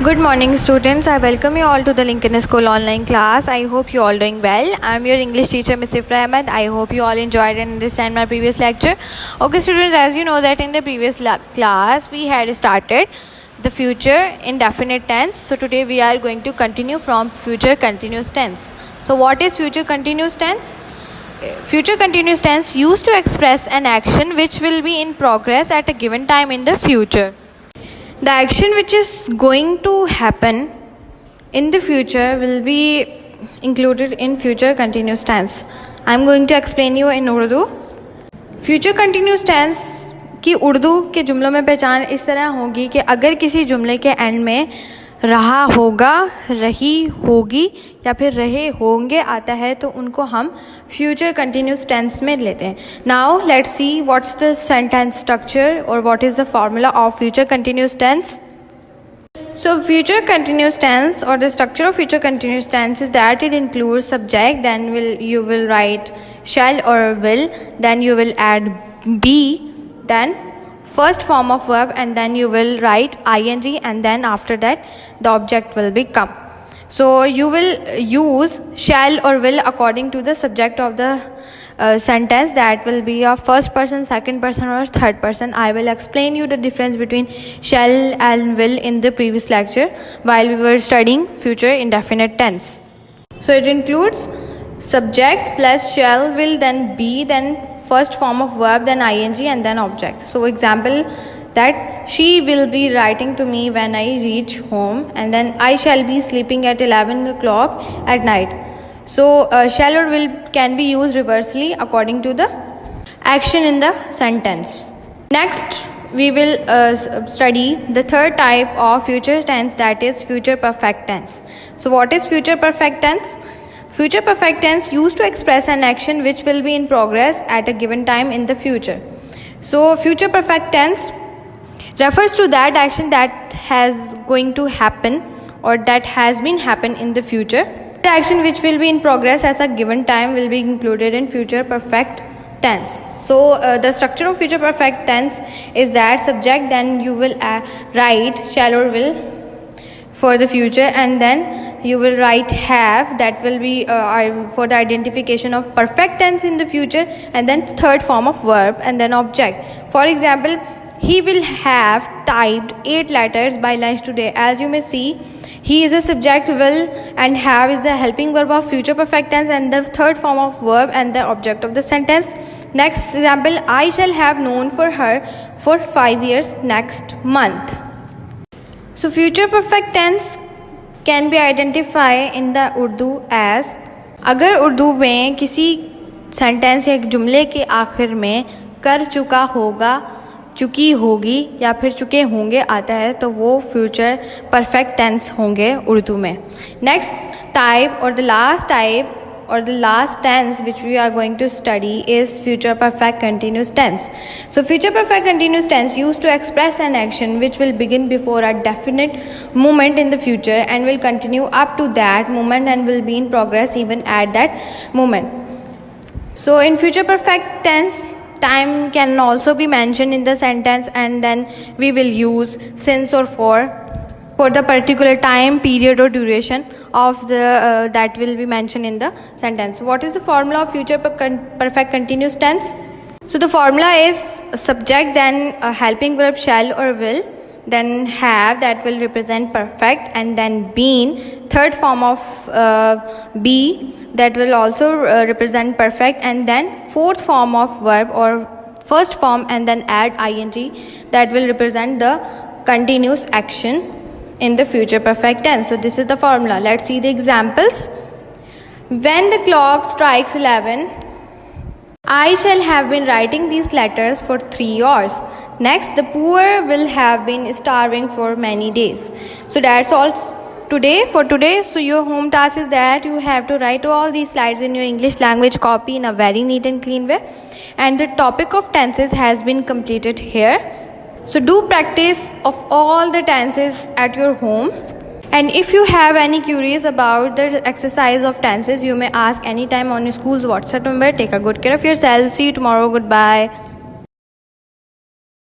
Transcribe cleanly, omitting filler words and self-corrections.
Good morning students. I welcome you all to the Lincoln School online class. I hope you all doing well. I am your English teacher Ms. Ifra Ahmed. I hope you all enjoyed and understand my previous lecture. Okay students, as you know that in the previous class we had started the future indefinite tense. So today we are going to continue from future continuous tense. So what is future continuous tense? Future continuous tense used to express an action which will be in progress at a given time in the future. The action which is going to happen in the future will be included in future continuous tense. I am going to explain you in Urdu. Future continuous tense की उर्दू के जुमलों में पहचान इस तरह होगी कि अगर किसी जुमले के एंड में रहा होगा, रही होगी या फिर रहे होंगे आता है तो उनको हम फ्यूचर कंटिन्यूस टेंस में लेते हैं. Now let's see what's the sentence structure और what is the formula of future continuous tense. So future continuous tense or the structure of future continuous tense is that it includes subject, then you will write shall or will, then you will add be, then first form of verb, and then you will write ing, and then after that the object will be come. So you will use shall or will according to the subject of the sentence, that will be a first person, second person or third person. I will explain you the difference between shall and will in the previous lecture while we were studying future indefinite tense. So it includes subject plus shall, will, then be, then first form of verb, then ing, and then object. So example, that she will be writing to me when I reach home, and then I shall be sleeping at 11 o'clock at night. So shall or will can be used reversely according to the action in the sentence. Next we will study the third type of future tense, that is future perfect tense. So what is future perfect tense? Future perfect tense used to express an action which will be in progress at a given time in the future. So future perfect tense refers to that action that has going to happen or that has been happen in the future. The action which will be in progress at a given time will be included in future perfect tense. So the structure of future perfect tense is that subject, then you will write shall or will for the future, and then you will write have, that will be for the identification of perfect tense in the future, and then third form of verb, and then object. For example, he will have typed 8 letters by lunch today. As you may see, he is a subject, will, and have is a helping verb of future perfect tense and the third form of verb and the object of the sentence. Next example, I shall have known for her for 5 years next month. So future perfect tense can be identified in the Urdu as, अगर उर्दू में किसी sentence या जुमले के आखिर में कर चुका होगा, चुकी होगी या फिर चुके होंगे आता है तो वो फ्यूचर परफेक्ट टेंस होंगे उर्दू में. नेक्स्ट टाइप और the last type or the last tense which we are going to study is future perfect continuous tense. So future perfect continuous tense used to express an action which will begin before a definite moment in the future and will continue up to that moment and will be in progress even at that moment. So in future perfect tense, time can also be mentioned in the sentence, and then we will use since or for the particular time, period or duration of the that will be mentioned in the sentence. What is the formula of future perfect continuous tense? So the formula is subject, then a helping verb shall or will, then have, that will represent perfect, and then been, third form of be, that will also represent perfect, and then fourth form of verb or first form, and then add ing, that will represent the continuous action in the future perfect tense. So this is the formula. Let's see the examples. When the clock strikes 11, I shall have been writing these letters for 3 hours. Next, the poor will have been starving for many days. So that's all for today. So your home task is that you have to write all these slides in your English language copy in a very neat and clean way. And the topic of tenses has been completed here. So do practice of all the tenses at your home. And if you have any queries about the exercise of tenses, you may ask anytime on your school's WhatsApp number. Take a good care of yourself. See you tomorrow. Goodbye.